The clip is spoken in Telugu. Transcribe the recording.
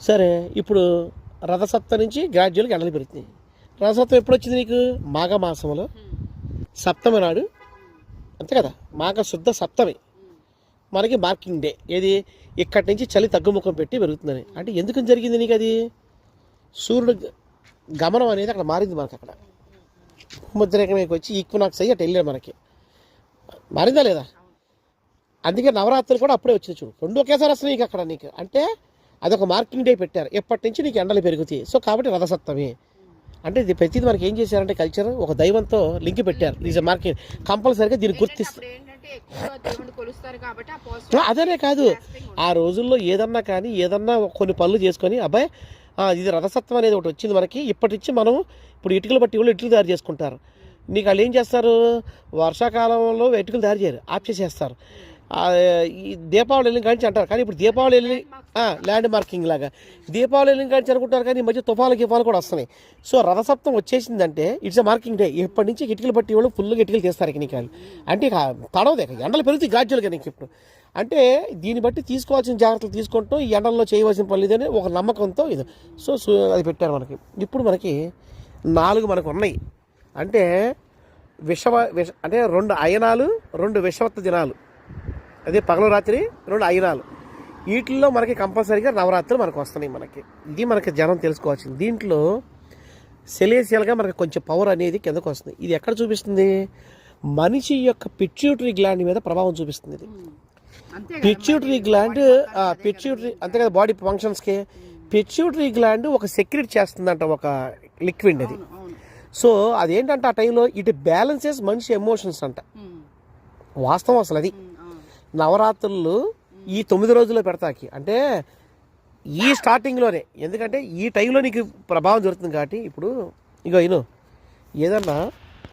సరే ఇప్పుడు రథసప్తమి నుంచి గ్రాడ్యువల్గా ఎండలు పెరుగుతుంది. రథసప్తమి ఎప్పుడు వచ్చింది నీకు? మాఘమాసంలో సప్తమి నాడు, అంతే కదా, మాఘ శుద్ధ సప్తమి మనకి మార్కింగ్ డే. ఏది? ఇక్కడి నుంచి చలి తగ్గుముఖం పెట్టి పెరుగుతుందని. అంటే ఎందుకు జరిగింది నీకు అది? సూర్యుడు గమనం అనేది అక్కడ మారింది మనకి. అక్కడ భూమధ్యరేఖకి వచ్చి ఈక్వినాక్స్ అయ్యి అటు వెళ్ళాడు మనకి. మారిందా లేదా? అందుకే నవరాత్రులు కూడా అప్పుడే వచ్చింది చూడు, రెండు ఒకేసారి వస్తున్నాయి నీకు అక్కడ. నీకు అంటే అదొక మార్కింగ్ డే పెట్టారు, ఎప్పటి నుంచి నీకు ఎండలు పెరుగుతాయి. సో కాబట్టి రథసప్తమి అంటే ఇది ప్రతిదీ మనకి ఏం చేశారంటే కల్చర్ ఒక దైవంతో లింక్ పెట్టారు. ఇది మార్కింగ్ కంపల్సరీగా దీన్ని గుర్తిస్తారు. అదనే కాదు, ఆ రోజుల్లో ఏదన్నా కానీ ఏదన్నా కొన్ని పనులు చేసుకొని అబ్బాయి ఇది రథసప్తం అనేది ఒకటి వచ్చింది మనకి. ఇప్పటి నుంచి మనం ఇప్పుడు ఇటుకలు బట్టి వాళ్ళు ఇటుకలు తయారు చేసుకుంటారు. నీకు వాళ్ళు ఏం చేస్తారు? వర్షాకాలంలో ఇటుకలు తయారు చేయరు, ఆఫ్ చేసేస్తారు. ఈ దీపావళి వెళ్ళిన కానించి అంటారు, కానీ ఇప్పుడు దీపావళి వెళ్ళి ల్యాండ్ మార్కింగ్ లాగా దీపావళి వెళ్ళిన కానించి అనుకుంటారు. కానీ ఈ మధ్య తుఫాలు కూడా వస్తున్నాయి. సో రథసప్తం వచ్చేసిందంటే ఇట్స్ ఎ మార్కింగ్ డే. ఇప్పటి నుంచి ఇటుకలు బట్టి వాళ్ళు ఫుల్గా ఇటుకలు తీస్తారు ఇక నీకు. అంటే ఇక తడవదే, ఎండలు పెరుగుతాయి గ్రాడ్యువల్గా నీకు ఇప్పుడు. అంటే దీన్ని బట్టి తీసుకోవాల్సిన జాగ్రత్తలు తీసుకుంటూ ఈ ఎండల్లో చేయవలసిన పనులు ఇదని ఒక నమ్మకంతో ఇది. సో అది పెట్టారు మనకి. ఇప్పుడు మనకి 4 మనకు ఉన్నాయి. అంటే అంటే 2 అయనాలు 2 విషవత్త దినాలు, అదే పగలు రాత్రి 2 అయనాలు. వీటిల్లో మనకి కంపల్సరీగా నవరాత్రులు మనకు వస్తున్నాయి మనకి. ఇది మనకి జనం తెలుసుకోవాల్సింది. దీంట్లో సెలేసియల్గా మనకి కొంచెం పవర్ అనేది కిందకు వస్తుంది. ఇది ఎక్కడ చూపిస్తుంది? మనిషి యొక్క పిట్యూటరీ గ్లాండ్ మీద ప్రభావం చూపిస్తుంది. ఇది పిట్యూటరీ గ్లాండ్, పిట్యూటరీ అంతే కదా, బాడీ ఫంక్షన్స్కి పిట్యూటరీ గ్లాండ్ ఒక సెక్రెట్ చేస్తుందంట, ఒక లిక్విడ్ అది. సో అదేంటంటే ఆ టైంలో ఇట్ బ్యాలెన్సెస్ మనిషి ఎమోషన్స్ అంట. వాస్తవం అసలు అది. నవరాత్రులు ఈ 9 రోజుల్లో పెడతాకి అంటే ఈ స్టార్టింగ్లోనే, ఎందుకంటే ఈ టైంలో నీకు ప్రభావం జరుగుతుంది కాబట్టి. ఇప్పుడు ఇగో ఏదన్నా